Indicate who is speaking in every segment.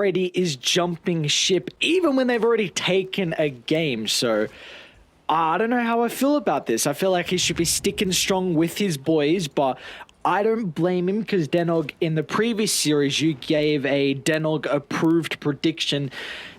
Speaker 1: already is jumping ship, even when they've already taken a game. So I don't know how I feel about this. I feel like he should be sticking strong with his boys, but I don't blame him because Denog, in the previous series, you gave a Denog approved prediction,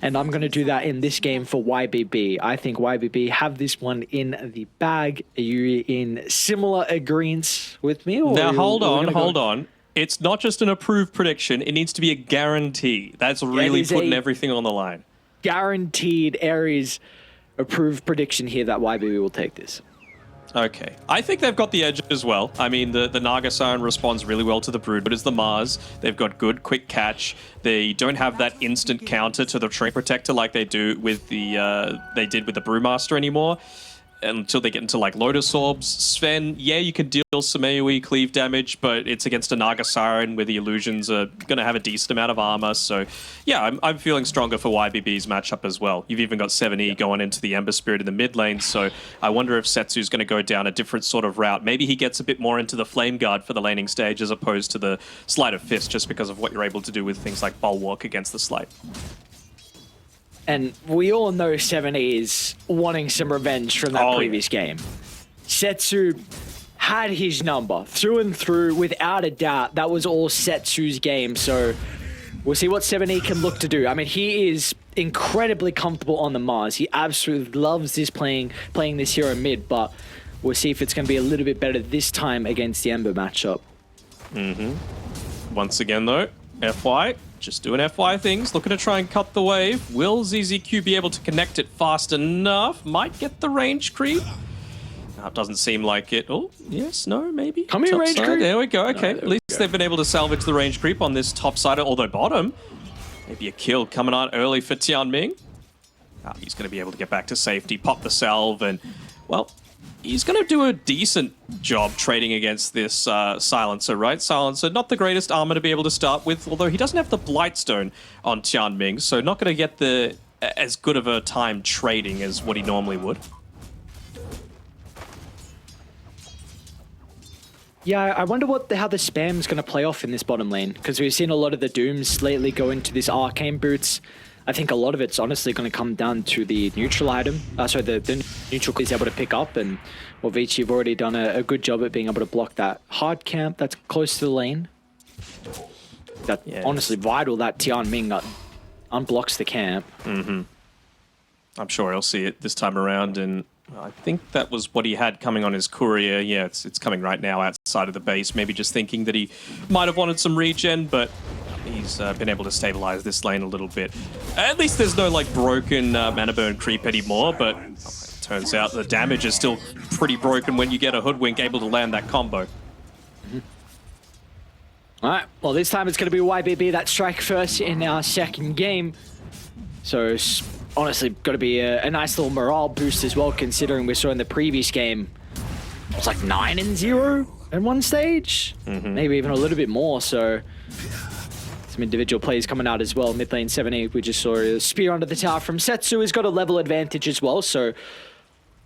Speaker 1: and I'm going to do that in this game for YBB. I think YBB have this one in the bag. Are you in similar agreements with me? Or
Speaker 2: now, hold on. It's not just an approved prediction. It needs to be a guarantee. That's really putting everything on the line.
Speaker 1: Guaranteed Aries approved prediction here that YBB will take this.
Speaker 2: Okay. I think they've got the edge as well. I mean, the Naga Siren responds really well to the Brood, but it's the Mars. They've got good, quick catch. They don't have that instant counter to the Train Protector like they do with the they did with the Brewmaster anymore. Until they get into like Lotus Orbs. Sven, yeah, you can deal some AoE cleave damage, but it's against a Naga Siren where the illusions are going to have a decent amount of armor. So yeah, I'm feeling stronger for YBB's matchup as well. You've even got 7E going into the Ember Spirit in the mid lane, so I wonder if Setsu's going to go down a different sort of route. Maybe he gets a bit more into the Flame Guard for the laning stage as opposed to the Sleight of Fist, just because of what you're able to do with things like Bulwark against the Sleight.
Speaker 1: And we all know 7E is wanting some revenge from that previous game. Setsu had his number through and through, without a doubt. That was all Setsu's game. So we'll see what 7E can look to do. I mean, he is incredibly comfortable on the Mars. He absolutely loves this playing this hero mid, but we'll see if it's going to be a little bit better this time against the Ember matchup.
Speaker 2: Once again, though, FY. Just doing FY things, looking to try and cut the wave. Will ZZQ be able to connect it fast enough? Might get the range creep. No, it doesn't seem like it. Oh, yes, no, maybe.
Speaker 1: Come here, range creep.
Speaker 2: There we go. Okay, at least they've been able to salvage the range creep on this top side, although bottom. Maybe a kill coming on early for Tianming. He's going to be able to get back to safety, pop the salve, and, well, he's going to do a decent job trading against this Silencer, right? Silencer, not the greatest armor to be able to start with, although he doesn't have the Blightstone on Tianming, so not going to get as good of a time trading as what he normally would.
Speaker 1: Yeah, I wonder how the spam's going to play off in this bottom lane, because we've seen a lot of the Dooms lately go into this Arcane Boots. I think a lot of it's honestly going to come down to the neutral item. The neutral is able to pick up, and Vici have already done a good job at being able to block that hard camp that's close to the lane. That's honestly vital that Tianming unblocks the camp.
Speaker 2: I'm sure he'll see it this time around, and I think that was what he had coming on his courier. Yeah, it's coming right now outside of the base. Maybe just thinking that he might have wanted some regen, but he's been able to stabilize this lane a little bit. At least there's no like broken mana burn creep anymore, but it turns out the damage is still pretty broken when you get a Hoodwink able to land that combo.
Speaker 1: All right, well, this time it's going to be YBB that strike first in our second game. So it's honestly got to be a nice little morale boost as well, considering we saw in the previous game it was like 9-0 in one stage, maybe even a little bit more. So some individual plays coming out as well. Mid lane 7E, we just saw a spear under the tower from Setsu. He's got a level advantage as well, so I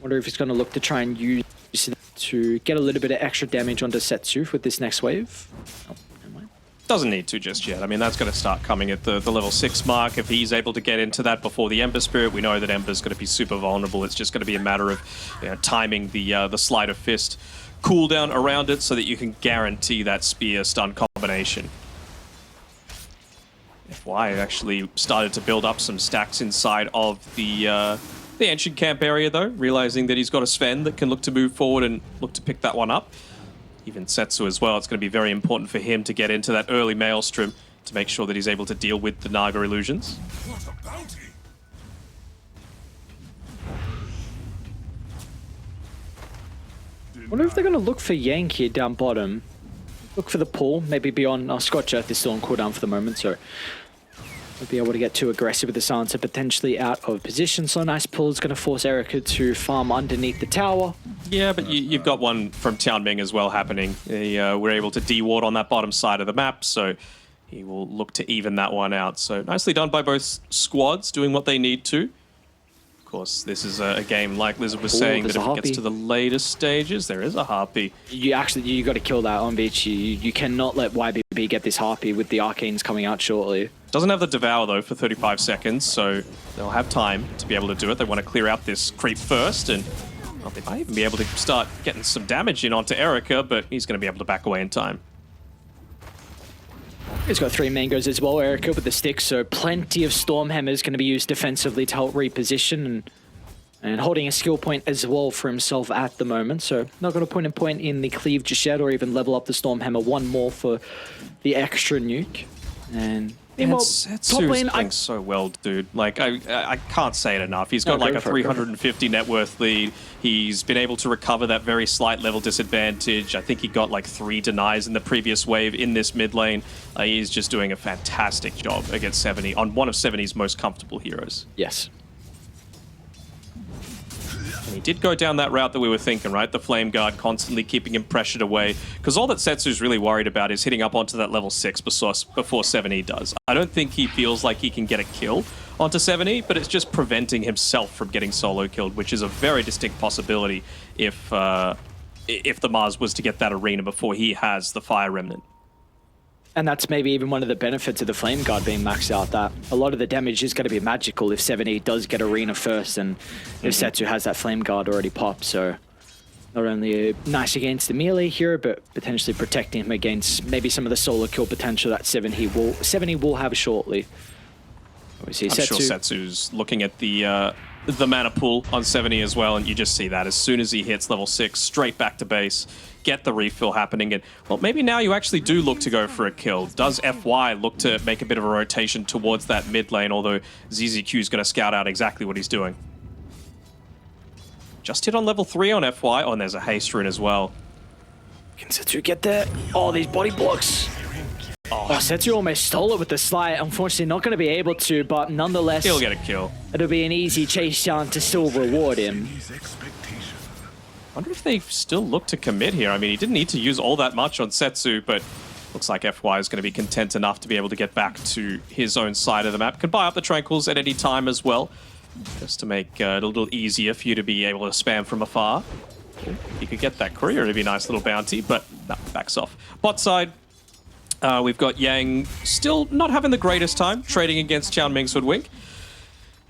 Speaker 1: wonder if he's going to look to try and use it to get a little bit of extra damage onto Setsu with this next wave. Oh, never mind.
Speaker 2: Doesn't need to just yet. I mean, that's going to start coming at the level 6 mark. If he's able to get into that before the Ember Spirit, we know that Ember's going to be super vulnerable. It's just going to be a matter of timing the Sleight of Fist cooldown around it so that you can guarantee that spear stun combination. FY actually started to build up some stacks inside of the Ancient Camp area, though, realizing that he's got a Sven that can look to move forward and look to pick that one up. Even Setsu as well, it's going to be very important for him to get into that early Maelstrom to make sure that he's able to deal with the Naga illusions.
Speaker 1: I wonder if they're going to look for Yank here down bottom. Look for the pull, maybe beyond Scorch Earth is still on cooldown for the moment, so we'll be able to get too aggressive with the Silencer, potentially out of position. So a nice pull is going to force Erica to farm underneath the tower.
Speaker 2: Yeah, but you've got one from Tianming as well happening. We're able to de-ward on that bottom side of the map, so he will look to even that one out. So nicely done by both squads, doing what they need to. Of course, this is a game, like Lizard was saying, that if it gets to the later stages, there is a Harpy.
Speaker 1: You got to kill that on Vici. You cannot let YBB get this Harpy with the Arcanes coming out shortly.
Speaker 2: Doesn't have the Devour, though, for 35 seconds, so they'll have time to be able to do it. They want to clear out this creep first, and well, they might even be able to start getting some damage in onto Erica, but he's going to be able to back away in time.
Speaker 1: He's got 3 mangoes as well, Erica with the stick, so plenty of Storm Hammers going to be used defensively to help reposition and holding a skill point as well for himself at the moment. So not going to point in the cleave just yet or even level up the Storm Hammer one more for the extra nuke. And
Speaker 2: Setsu's playing so well, dude. Like, I can't say it enough. He's got like a 350 net worth lead. He's been able to recover that very slight level disadvantage. I think he got like 3 denies in the previous wave in this mid lane. He's just doing a fantastic job against 70 on one of 70's most comfortable heroes.
Speaker 1: Yes.
Speaker 2: And he did go down that route that we were thinking, right? The Flame Guard constantly keeping him pressured away. Because all that Setsu's really worried about is hitting up onto that level 6 before 70 does. I don't think he feels like he can get a kill onto 70, but it's just preventing himself from getting solo killed, which is a very distinct possibility if the Mars was to get that arena before he has the Fire Remnant.
Speaker 1: And that's maybe even one of the benefits of the Flame Guard being maxed out, that a lot of the damage is going to be magical if 70 does get arena first and if Setsu has that Flame Guard already popped. So not only nice against the melee hero, but potentially protecting him against maybe some of the solo kill potential that 70 will have shortly. Obviously,
Speaker 2: I'm sure Setsu's looking at the mana pool on 70 as well, and you just see that as soon as he hits level 6, straight back to base, get the refill happening, and well, maybe now you actually do look to go for a kill. Does FY look to make a bit of a rotation towards that mid lane, although ZZQ is going to scout out exactly what he's doing. Just hit on level 3 on FY. Oh, and there's a haste rune as well.
Speaker 1: Can Setsu get there? Oh, these body blocks. Oh, Setsu almost stole it with the slide. Unfortunately, not going to be able to, but nonetheless,
Speaker 2: he'll get a kill.
Speaker 1: It'll be an easy chase down to still reward him.
Speaker 2: I wonder if they still look to commit here. I mean, he didn't need to use all that much on Setsu, but looks like FY is going to be content enough to be able to get back to his own side of the map. Could buy up the Tranquils at any time as well, just to make it a little easier for you to be able to spam from afar. You could get that courier, it'd be a nice little bounty, but no, backs off. Bot side, we've got Yang still not having the greatest time trading against Chow Ming's Hoodwink.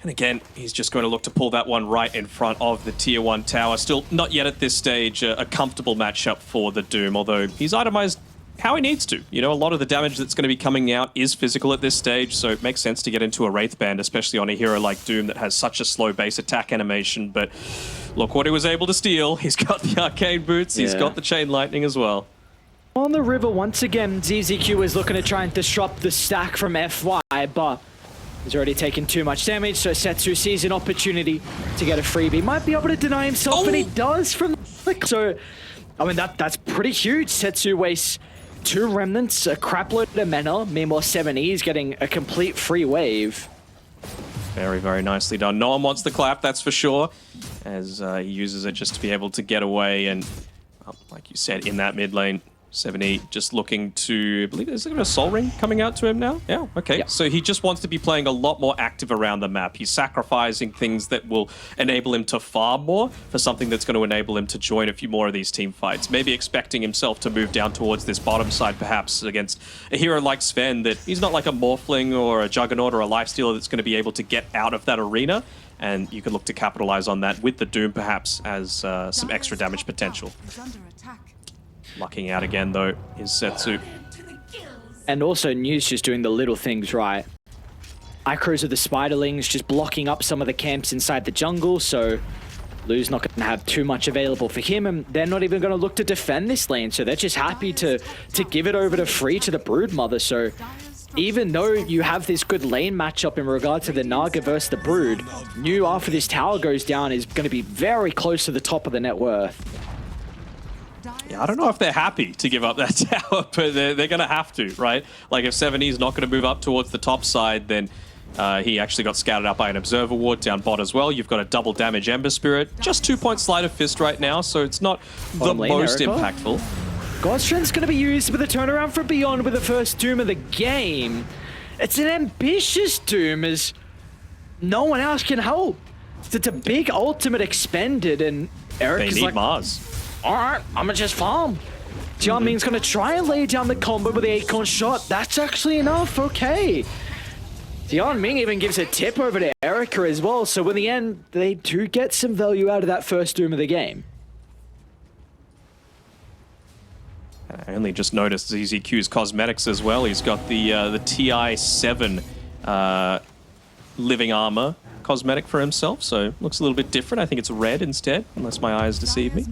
Speaker 2: And again, he's just going to look to pull that one right in front of the tier 1 tower. Still not yet at this stage a comfortable matchup for the Doom, although he's itemized how he needs to. You know, a lot of the damage that's going to be coming out is physical at this stage, so it makes sense to get into a Wraith Band, especially on a hero like Doom that has such a slow base attack animation. But look what he was able to steal. He's got the Arcane Boots, he's got the Chain Lightning as well.
Speaker 1: On the river, once again, ZZQ is looking to try and disrupt the stack from FY, but he's already taken too much damage, so Setsu sees an opportunity to get a freebie. Might be able to deny himself, and he does from the flick. So, I mean, that's pretty huge. Setsu wastes 2 remnants, a crapload of mana. Meanwhile, 70 is getting a complete free wave.
Speaker 2: Very, very nicely done. No one wants the clap, that's for sure, as he uses it just to be able to get away. And, like you said, in that mid lane, 70 just looking to, I believe there's a Soul Ring coming out to him now. Yeah, okay. Yep. So he just wants to be playing a lot more active around the map. He's sacrificing things that will enable him to farm more for something that's going to enable him to join a few more of these team fights. Maybe expecting himself to move down towards this bottom side perhaps against a hero like Sven, that he's not like a Morphling or a Juggernaut or a Lifestealer that's going to be able to get out of that arena. And you could look to capitalize on that with the Doom perhaps as some extra damage potential. Lucking out again, though, is Setsu.
Speaker 1: And also, New's just doing the little things right. Icros of the Spiderlings just blocking up some of the camps inside the jungle, so Lu's not going to have too much available for him, and they're not even going to look to defend this lane, so they're just happy to give it over to free to the Broodmother. So even though you have this good lane matchup in regard to the Naga versus the Brood, New, after this tower goes down, is going to be very close to the top of the net worth.
Speaker 2: Yeah, I don't know if they're happy to give up that tower, but they're going to have to, right? Like, if 70 is not going to move up towards the top side, then he actually got scouted out by an Observer Ward down bot as well. You've got a double damage Ember Spirit. Just 2-point Sleight of Fist right now, so it's not the most impactful.
Speaker 1: Godstrand's going to be used with a turnaround for Beyond with the first Doom of the game. It's an ambitious Doom, as no one else can help. It's a big ultimate expended, and Eric
Speaker 2: They
Speaker 1: is
Speaker 2: need
Speaker 1: like,
Speaker 2: Mars.
Speaker 1: all right, I'm gonna just farm. Jianming's gonna try and lay down the combo with the acorn shot. That's actually enough, okay. Jianming even gives a tip over to Erica as well, so in the end, they do get some value out of that first doom of the game.
Speaker 2: I only just noticed ZZQ's cosmetics as well. He's got the TI-7 living armor cosmetic for himself, so looks a little bit different. I think it's red instead, unless my eyes deceive me.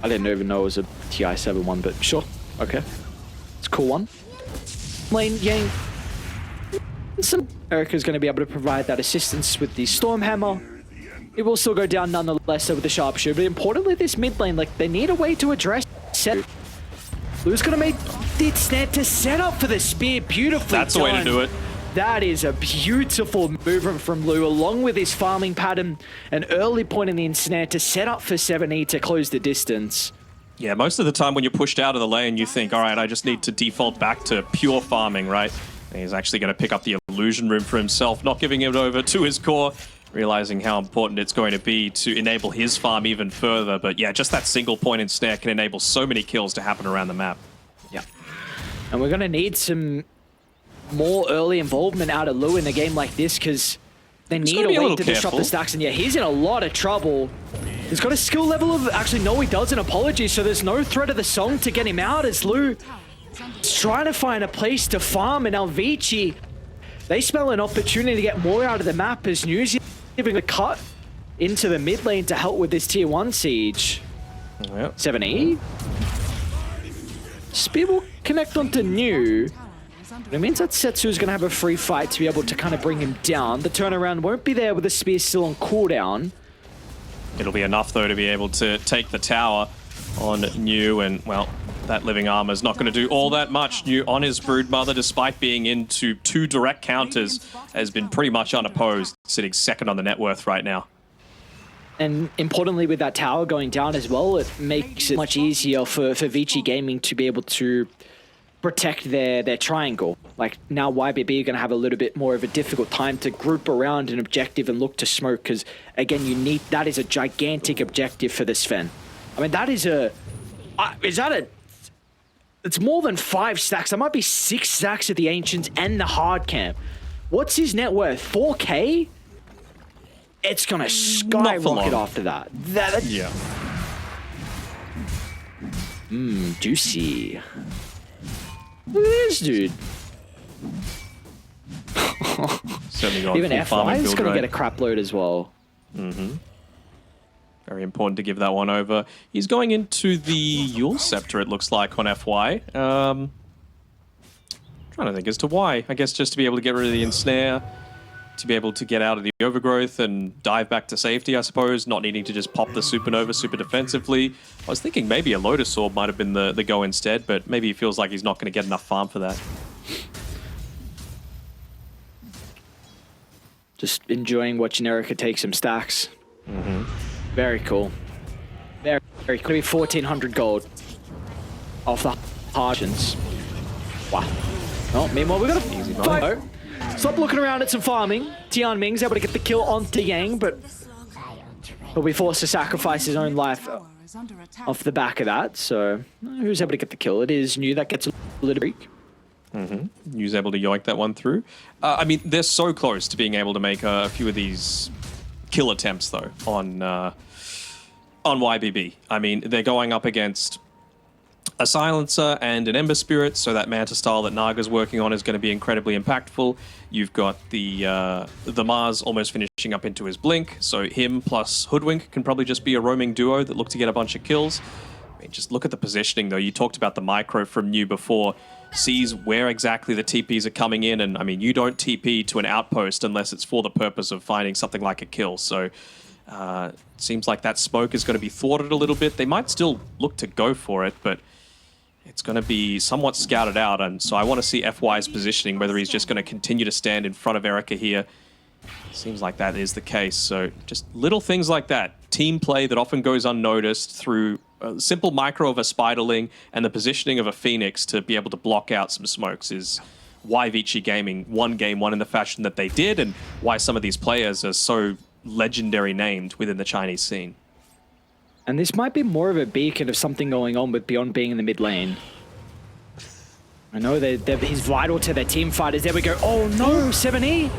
Speaker 1: I didn't even know it was a TI-7 one, but sure, okay. It's a cool one. Lane Yang. Erica's going to be able to provide that assistance with the Stormhammer. It will still go down nonetheless with the Sharpshooter, but importantly, this mid lane, like, they need a way to address it. Lou's going to make the snare to set up for the spear. Beautifully
Speaker 2: That's the way to do it.
Speaker 1: That is a beautiful movement from Lou, along with his farming pattern, an early point in the ensnare to set up for 7E to close the distance.
Speaker 2: Yeah, most of the time when you're pushed out of the lane, you think, all right, I just need to default back to pure farming, right? And he's actually going to pick up the illusion room for himself, not giving it over to his core, realizing how important it's going to be to enable his farm even further. But yeah, just that single point ensnare can enable so many kills to happen around the map.
Speaker 1: Yeah. And we're going to need some more early involvement out of Lou in a game like this, because they need a way to disrupt the stacks. And yeah, he's in a lot of trouble. He's got a skill level of, actually no he doesn't, apologies, so there's no threat of the song to get him out as Lou is trying to find a place to farm. And now Vici, they smell an opportunity to get more out of the map as News giving a cut into the mid lane to help with this tier 1 siege.
Speaker 2: Yep.
Speaker 1: 7E. Spear will connect onto New. It means that Setsu's going to have a free fight to be able to kind of bring him down. The turnaround won't be there with the spear still on cooldown.
Speaker 2: It'll be enough, though, to be able to take the tower on New, and, well, that living armor is not going to do all that much. New on his Broodmother, despite being into 2 direct counters, has been pretty much unopposed, sitting second on the net worth right now.
Speaker 1: And importantly, with that tower going down as well, it makes it much easier for Vici Gaming to be able to protect their triangle. Like, now YBB are going to have a little bit more of a difficult time to group around an objective and look to smoke, because again, that is a gigantic objective for this Sven. I mean, that is it's more than 5 stacks. That might be 6 stacks of the Ancients and the hard camp. What's his net worth? 4K? It's gonna skyrocket after that.
Speaker 2: Yeah.
Speaker 1: Juicy. Look at this dude.
Speaker 2: Certainly got
Speaker 1: even
Speaker 2: full
Speaker 1: FY is
Speaker 2: build
Speaker 1: gonna
Speaker 2: rate.
Speaker 1: get a crap load as well.
Speaker 2: Very important to give that one over. He's going into the Yule Scepter, it looks like, on FY. Trying to think as to why. I guess just to be able to get rid of the ensnare, to be able to get out of the overgrowth and dive back to safety, I suppose, not needing to just pop the supernova super defensively. I was thinking maybe a Lotus Orb might have been the go instead, but maybe he feels like he's not going to get enough farm for that.
Speaker 1: Just enjoying watching Erica take some stacks. Very cool. Very, very cool. 1,400 gold off the Harjans. Wow. Well, meanwhile, we've got a
Speaker 2: Easy
Speaker 1: fight. Stop looking around at some farming. Tianming's able to get the kill onto Yang, but he'll be forced to sacrifice his own life off the back of that. So, who's able to get the kill? It is New that gets a little break.
Speaker 2: New's able to yoink that one through. I mean, they're so close to being able to make a few of these kill attempts, though, on YBB. I mean, they're going up against a Silencer and an Ember Spirit, so that Manta style that Naga's working on is going to be incredibly impactful. You've got the Mars almost finishing up into his Blink, so him plus Hoodwink can probably just be a roaming duo that look to get a bunch of kills. I mean, just look at the positioning, though. You talked about the micro from New before. Sees where exactly the TPs are coming in, and I mean, you don't TP to an outpost unless it's for the purpose of finding something like a kill, so it seems like that smoke is going to be thwarted a little bit. They might still look to go for it, but it's going to be somewhat scouted out, and so I want to see FY's positioning, whether he's just going to continue to stand in front of Erica here. Seems like that is the case, so just little things like that. Team play that often goes unnoticed through a simple micro of a Spiderling and the positioning of a Phoenix to be able to block out some smokes is why Vici Gaming won game 1 in the fashion that they did, and why some of these players are so legendary named within the Chinese scene.
Speaker 1: And this might be more of a beacon of something going on with Beyond being in the mid lane. I know he's vital to their team fighters. There we go. Oh no, 7E.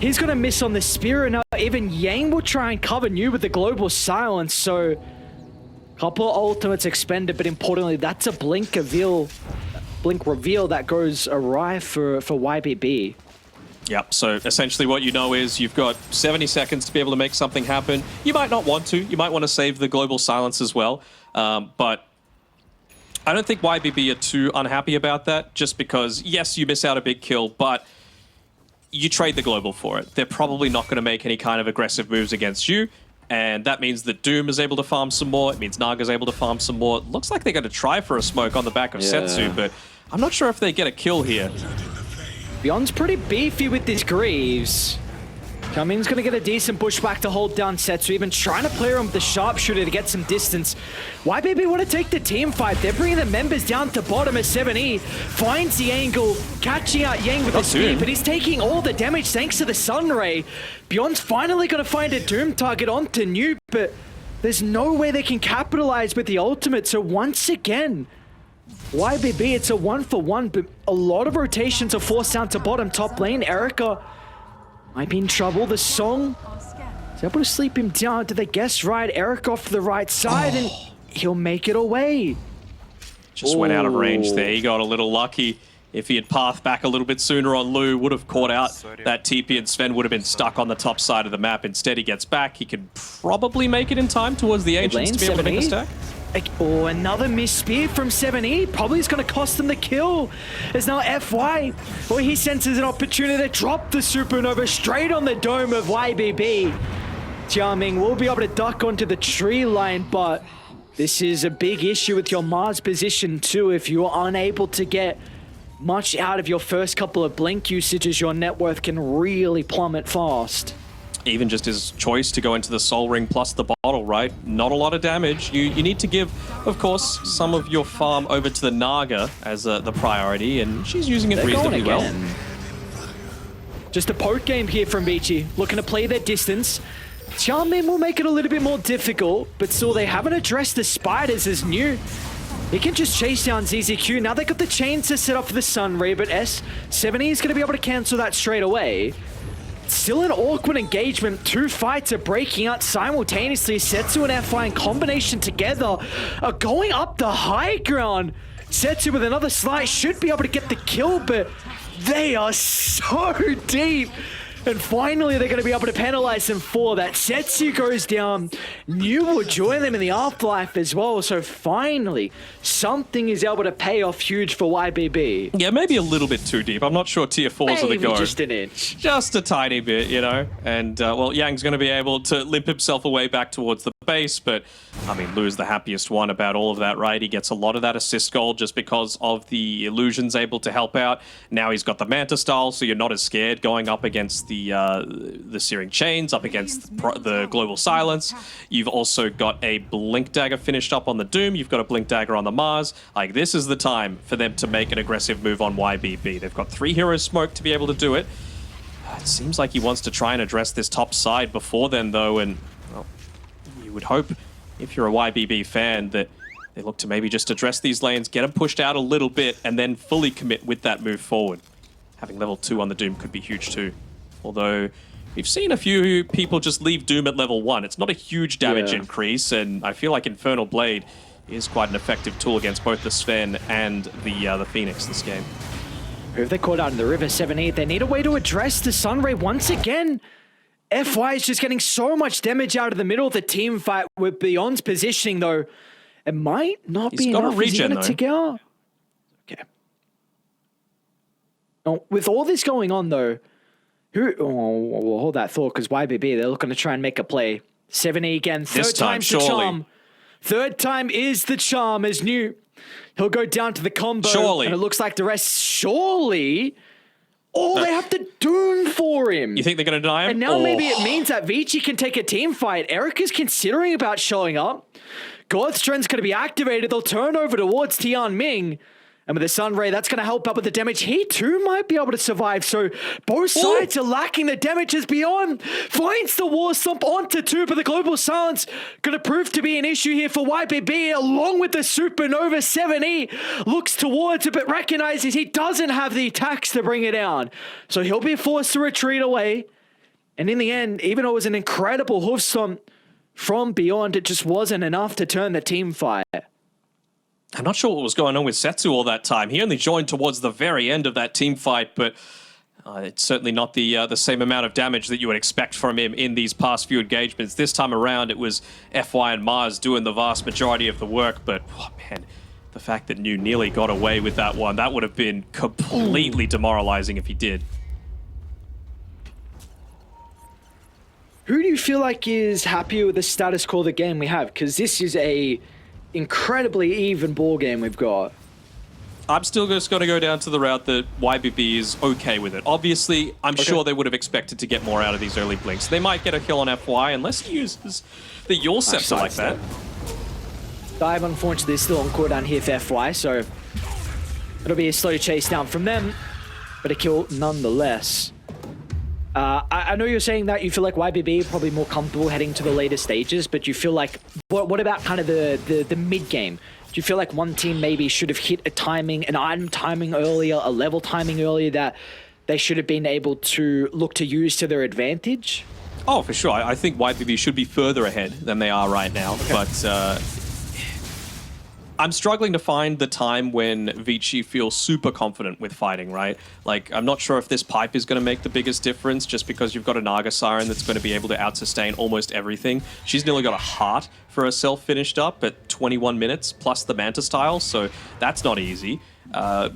Speaker 1: He's going to miss on the Spirit. Now even Yang will try and cover New with the Global Silence. So couple ultimates expended, but importantly, that's a blink reveal that goes awry for YBB.
Speaker 2: Yep, so essentially what you know is you've got 70 seconds to be able to make something happen. You might not want to. You might want to save the Global Silence as well. But I don't think YBB are too unhappy about that, just because, yes, you miss out a big kill, but you trade the Global for it. They're probably not going to make any kind of aggressive moves against you, and that means that Doom is able to farm some more. It means Naga's able to farm some more. It looks like they're going to try for a smoke on the back of Setsu, but I'm not sure if they get a kill here.
Speaker 1: Beyond's pretty beefy with these Greaves. Cumming's going to get a decent pushback to hold down Setsu, even trying to play around with the sharpshooter to get some distance. YBB want to take the team fight. They're bringing the members down to bottom as 7E finds the angle, catching out Yang with the speed, but he's taking all the damage thanks to the Sunray. Beyond's finally going to find a Doom target onto New, but there's no way they can capitalize with the ultimate. So once again, YBB, it's a 1-for-1, but a lot of rotations are forced down to bottom top lane. Erica might be in trouble. The Song is able to sleep him down. Did they guess right? Eric off to the right side, and he'll make it away.
Speaker 2: Just went out of range there. He got a little lucky. If he had pathed back a little bit sooner on Lu, would have caught out that TP, and Sven would have been stuck on the top side of the map. Instead, he gets back. He can probably make it in time towards the Ancients to be able to make a stack.
Speaker 1: Oh, another missed spear from 7E. Probably is going to cost them the kill. As now FY, well, he senses an opportunity to drop the Supernova straight on the dome of YBB. Jiaming will be able to duck onto the tree line, but this is a big issue with your Mars position too. If you are unable to get much out of your first couple of blink usages, your net worth can really plummet fast.
Speaker 2: Even just his choice to go into the Soul Ring plus the bottle, right? Not a lot of damage. You need to give, of course, some of your farm over to the Naga as the priority, and she's using it reasonably well.
Speaker 1: Just a poke game here from Vici, looking to play their distance. Xiaomin will make it a little bit more difficult, but still they haven't addressed the spiders as New. He can just chase down ZZQ. Now they got the chains to set up for the Sunray, but S70 is going to be able to cancel that straight away. Still an awkward engagement. Two fights are breaking out simultaneously. Setsu and FY in combination together are going up the high ground. Setsu with another slice should be able to get the kill, but they are so deep. And finally, they're going to be able to penalize them for that. Setsu goes down. New will join them in the afterlife as well. So finally, something is able to pay off huge for YBB.
Speaker 2: Yeah, maybe a little bit too deep. I'm not sure tier 4s are the go.
Speaker 1: Just an inch.
Speaker 2: Just a tiny bit, you know. And, well, Yang's going to be able to limp himself away back towards the base. But, I mean, Lu's the happiest one about all of that, right? He gets a lot of that assist gold just because of the illusions able to help out. Now he's got the Manta style, so you're not as scared going up against the Searing Chains, up against the Global Silence. You've also got a Blink Dagger finished up on the Doom. You've got a Blink Dagger on the Mars. Like, this is the time for them to make an aggressive move on YBB. They've got 3 Hero Smoke to be able to do it. It seems like he wants to try and address this top side before then, though, and, well, you would hope, if you're a YBB fan, that they look to maybe just address these lanes, get them pushed out a little bit, and then fully commit with that move forward. Having level 2 on the Doom could be huge, too. Although, we've seen a few people just leave Doom at level 1. It's not a huge damage increase, and I feel like Infernal Blade is quite an effective tool against both the Sven and the Phoenix this game.
Speaker 1: If they're caught out in the river 7-8, they need a way to address the Sunray once again. FY is just getting so much damage out of the middle of the team fight with Beyond's positioning, though. It might not be enough. He's got a regen, though. Okay. Now, with all this going on, though, we'll hold that thought, because YBB, they're looking to try and make a play. 7E again. Third time's the charm. Third time is the charm as New. He'll go down to the combo.
Speaker 2: Surely.
Speaker 1: And it looks like the rest, surely. All they have to Doom for him.
Speaker 2: You think they're going to deny him?
Speaker 1: And now maybe it means that Vici can take a team fight. Erica's considering about showing up. God's Strength's going to be activated. They'll turn over towards Tian Ming. And with the Sun Ray, that's going to help out with the damage. He too might be able to survive. So both sides are lacking the damage as Beyond finds the War Slump onto 2, but the Global Silence going to prove to be an issue here for YBB, along with the Supernova. 7E looks towards it, but recognizes he doesn't have the attacks to bring it down. So he'll be forced to retreat away. And in the end, even though it was an incredible hoof stomp from Beyond, it just wasn't enough to turn the team fight.
Speaker 2: I'm not sure what was going on with Setsu all that time. He only joined towards the very end of that team fight, but it's certainly not the same amount of damage that you would expect from him in these past few engagements. This time around, it was FY and Mars doing the vast majority of the work, but oh man, the fact that New nearly got away with that one, that would have been completely demoralizing if he did.
Speaker 1: Who do you feel like is happier with the status quo of the game we have? Because this is a incredibly even ball game we've got.
Speaker 2: I'm still just going to go down to the route that YBB is okay with it. Obviously, I'm sure they would have expected to get more out of these early blinks. They might get a kill on FY unless he uses the Yule Scepter like that.
Speaker 1: Dive, unfortunately, is still on cooldown here for FY, so it'll be a slow chase down from them, but a kill nonetheless. I know you're saying that you feel like YBB probably more comfortable heading to the later stages, but you feel like, what about kind of the mid-game? Do you feel like one team maybe should have hit a timing, an item timing earlier, a level timing earlier that they should have been able to look to use to their advantage?
Speaker 2: Oh, for sure. I think YBB should be further ahead than they are right now, but I'm struggling to find the time when Vici feels super confident with fighting, right? Like, I'm not sure if this pipe is going to make the biggest difference just because you've got a Naga Siren that's going to be able to out-sustain almost everything. She's nearly got a heart for herself finished up at 21 minutes, plus the Manta style, so that's not easy.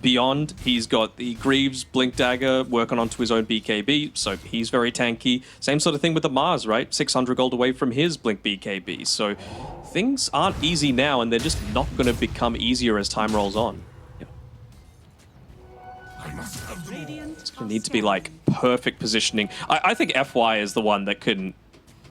Speaker 2: Beyond, he's got the Greaves Blink Dagger working onto his own BKB, so he's very tanky. Same sort of thing with the Mars, right? 600 gold away from his Blink BKB, so things aren't easy now, and they're just not going to become easier as time rolls on. It's going to need to be, like, perfect positioning. I think FY is the one that can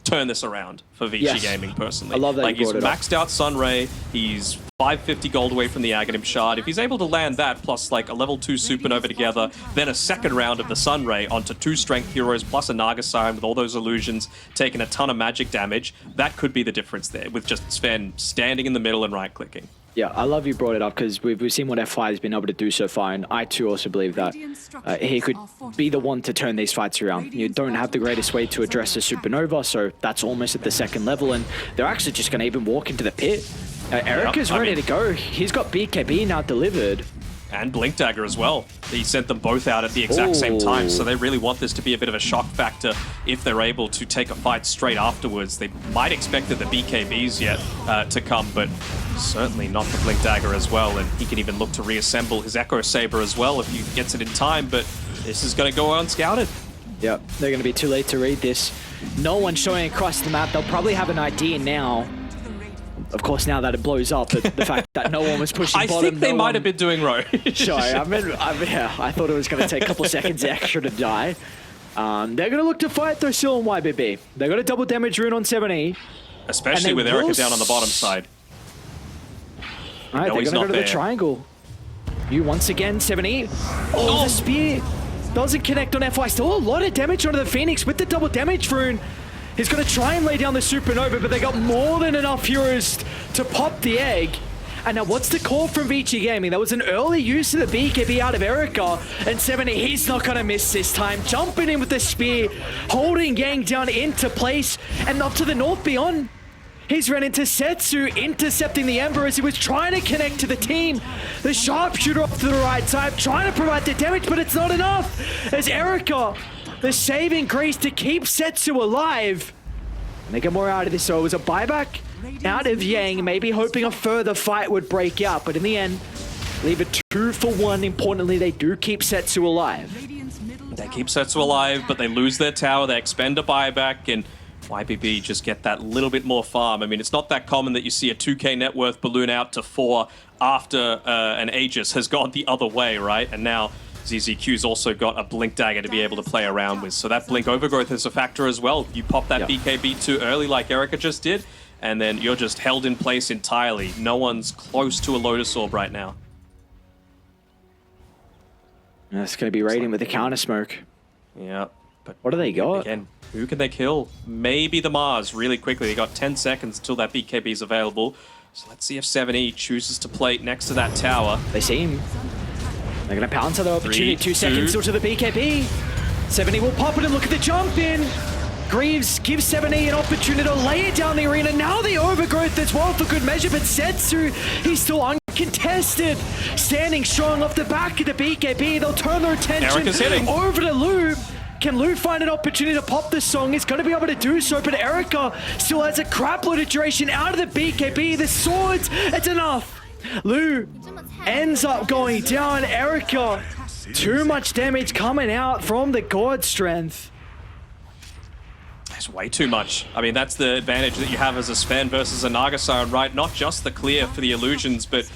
Speaker 2: turn this around for Vici Gaming, personally.
Speaker 1: I love that.
Speaker 2: Like, he's maxed out Sunray, he's 550 gold away from the Aghanim Shard. If he's able to land that, plus like a level 2 Supernova together, then a second round of the Sunray onto 2 Strength Heroes, plus a Naga Siren with all those illusions, taking a ton of magic damage, that could be the difference there, with just Sven standing in the middle and right-clicking.
Speaker 1: Yeah, I love you brought it up, because we've seen what FY has been able to do so far, and I too also believe that he could be the one to turn these fights around. You don't have the greatest way to address a Supernova, so that's almost at the second level, and they're actually just going to even walk into the pit. Erica's ready to go. He's got BKB now delivered.
Speaker 2: And Blink Dagger as well. He sent them both out at the exact same time, so they really want this to be a bit of a shock factor if they're able to take a fight straight afterwards. They might expect the BKBs yet to come, but certainly not the Blink Dagger as well, and he can even look to reassemble his Echo Saber as well if he gets it in time, but this is going to go unscouted.
Speaker 1: Yep, they're going to be too late to read this. No one showing across the map. They'll probably have an idea now. Of course, now that it blows up, the fact that no one was pushing bottom.
Speaker 2: I think they might have been doing right.
Speaker 1: Sorry, I thought it was going to take a couple seconds extra to die. They're going to look to fight though still on YBB. They got a double damage rune on 7E.
Speaker 2: Especially with Erica down on the bottom side.
Speaker 1: All right, they're going to go to the triangle. You once again, 7E. Oh, the spear doesn't connect on FY. Still a lot of damage onto the Phoenix with the double damage rune. He's going to try and lay down the Supernova, but they got more than enough heroes to pop the egg. And now what's the call from Vici Gaming? That was an early use of the BKB out of Erica. And 70, he's not going to miss this time. Jumping in with the spear, holding Yang down into place. And up to the north Beyond. He's run into Setsu, intercepting the Ember as he was trying to connect to the team. The Sharpshooter off to the right side, trying to provide the damage, but it's not enough. As Erica, the saving grace to keep Setsu alive. And they get more out of this, so it was a buyback out of Yang, maybe hoping a further fight would break out, but in the end, leave it 2 for 1. Importantly, they do keep Setsu alive.
Speaker 2: They keep Setsu alive, but they lose their tower, they expend a buyback, and YBB just get that little bit more farm. I mean, it's not that common that you see a 2k net worth balloon out to 4 after an Aegis has gone the other way, right? And now ZZQ's also got a Blink Dagger to be able to play around with. So that Blink Overgrowth is a factor as well. You pop that BKB too early like Erica just did, and then you're just held in place entirely. No one's close to a Lotus Orb right now.
Speaker 1: That's going to be Radiant with the counter smoke.
Speaker 2: Yeah. But
Speaker 1: what do they got?
Speaker 2: Again, who can they kill? Maybe the Mars really quickly. They got 10 seconds until that BKB is available. So let's see if 7E chooses to play next to that tower.
Speaker 1: They see him. They're going to pounce on the opportunity. 2 seconds till to the BKB. 7E will pop it and look at the jump in. Greaves gives 7E an opportunity to lay it down the arena. Now the overgrowth as well for good measure, but Setsu, he's still uncontested. Standing strong off the back of the BKB. They'll turn their attention over to Lou. Can Lou find an opportunity to pop the song? He's going to be able to do so, but Erica still has a crap load of duration out of the BKB. The swords, it's enough. Lou ends up going down. Erica, too much damage coming out from the God Strength.
Speaker 2: It's way too much. I mean, that's the advantage that you have as a Sven versus a Naga Siren, right? Not just the clear for the illusions, but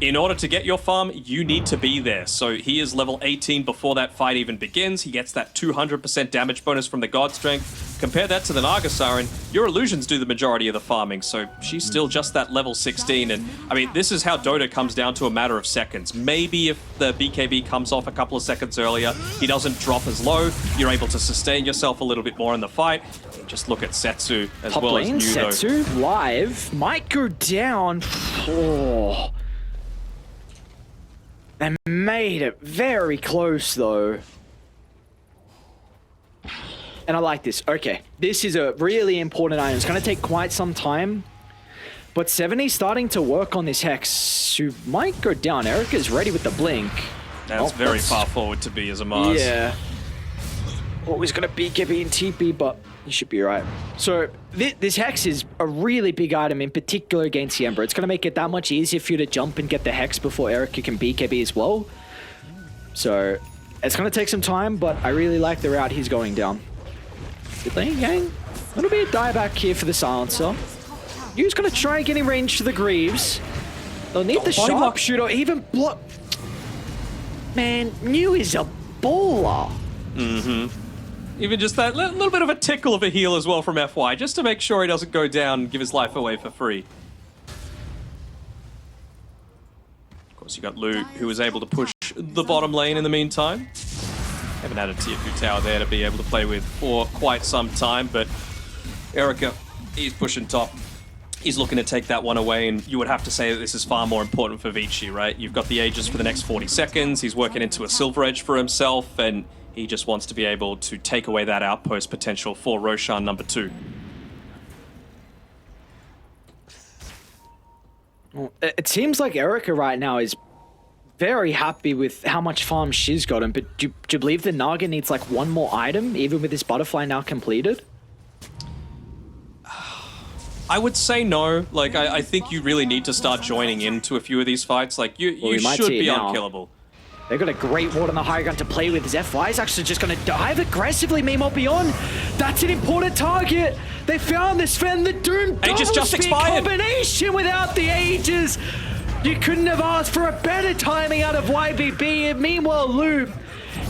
Speaker 2: in order to get your farm, you need to be there. So he is level 18 before that fight even begins. He gets that 200% damage bonus from the God Strength. Compare that to the Naga Siren, your illusions do the majority of the farming, so she's still just that level 16. And I mean, this is how Dota comes down to a matter of seconds. Maybe if the BKB comes off a couple of seconds earlier, he doesn't drop as low, you're able to sustain yourself a little bit more in the fight. Just look at Setsu as
Speaker 1: Top
Speaker 2: well
Speaker 1: lane,
Speaker 2: as Nudo.
Speaker 1: Setsu live might go down. Oh. They made it very close though. And I like this. Okay, this is a really important item. It's going to take quite some time. But 70's starting to work on this Hex, who might go down. Erica's ready with the blink.
Speaker 2: That's very far forward to be as a Mars.
Speaker 1: Yeah. Always going to be BKB and TP, but you should be right. So this Hex is a really big item, in particular against the Ember. It's going to make it that much easier for you to jump and get the Hex before Erica can BKB as well. So it's going to take some time, but I really like the route he's going down. Good lane, gang. It'll be a dieback here for the Silencer. Yu's going to try and get in range to the Greaves. They'll need the sharpshooter or even block. Man, Yu is a baller.
Speaker 2: Even just that little bit of a tickle of a heal as well from FY, just to make sure he doesn't go down and give his life away for free. Of course, you got Lu, who was able to push the bottom lane in the meantime. Haven't had a tier 2 tower there to be able to play with for quite some time, but Erica, he's pushing top. He's looking to take that one away, and you would have to say that this is far more important for Vici, right? You've got the Aegis for the next 40 seconds, he's working into a Silver Edge for himself, and he just wants to be able to take away that outpost potential for Roshan number 2.
Speaker 1: Well, it seems like Erica right now is very happy with how much farm she's gotten, but do you believe the Naga needs like one more item, even with this butterfly now completed?
Speaker 2: I would say no. Like, I think you really need to start joining into a few of these fights. Like, you should be unkillable.
Speaker 1: They've got a great ward on the high ground to play with. FY is actually just going to dive aggressively, Mimo beyond. That's an important target. They found this Sven, the Doom
Speaker 2: Aegis just expired.
Speaker 1: Combination without the Aegis. You couldn't have asked for a better timing out of YBB. And meanwhile, Lou,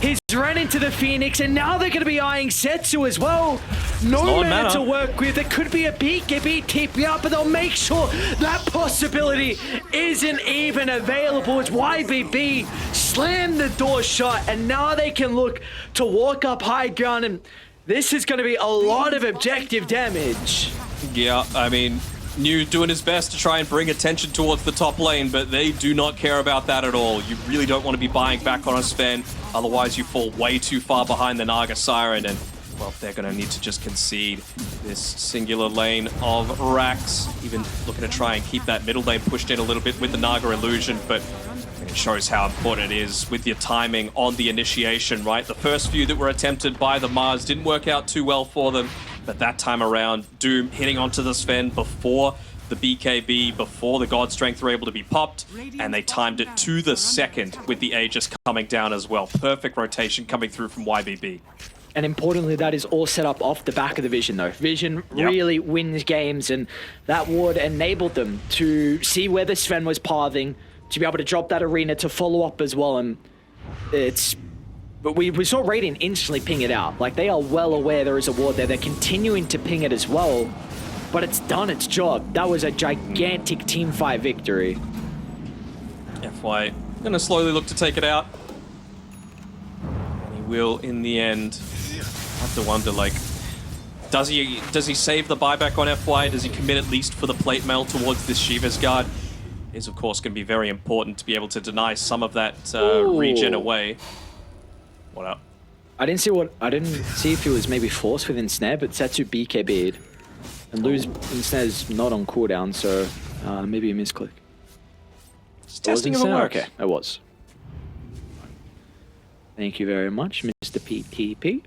Speaker 1: he's run into the Phoenix, and now they're going to be eyeing Setsu as well. No man to work with. It could be a BKB TP up, but they'll make sure that possibility isn't even available. As YBB slam the door shut, and now they can look to walk up high ground, and this is going to be a lot of objective damage.
Speaker 2: Yeah, I mean, New doing his best to try and bring attention towards the top lane, but they do not care about that at all. You really don't want to be buying back on a Sven, otherwise you fall way too far behind the Naga Siren, and well, they're going to need to just concede this singular lane of Rax. Even looking to try and keep that middle lane pushed in a little bit with the Naga Illusion, but it shows how important it is with your timing on the initiation, right? The first few that were attempted by the Mars didn't work out too well for them, but that time around, Doom hitting onto the Sven before the BKB, before the God Strength were able to be popped, and they timed it to the second with the Aegis coming down as well. Perfect rotation coming through from YBB.
Speaker 1: And importantly, that is all set up off the back of the Vision, though. Vision really wins games, and that would enable them to see where the Sven was pathing, to be able to drop that arena to follow up as well. And it's... But we saw Radiant instantly ping it out. Like, they are well aware there is a ward there. They're continuing to ping it as well. But it's done its job. That was a gigantic team fight victory.
Speaker 2: FY gonna slowly look to take it out. will, in the end, have to wonder, like, does he save the buyback on FY? Does he commit at least for the plate mail towards this Shiva's Guard? It is, of course, going to be very important to be able to deny some of that regen away. What up?
Speaker 1: I didn't see if he was maybe forced within snare, but Setsu BKB'd. And Lou's in snare's not on cooldown, so maybe a misclick.
Speaker 2: Just testing if it works.
Speaker 1: Okay, it was. Thank you very much, Mr. PTP.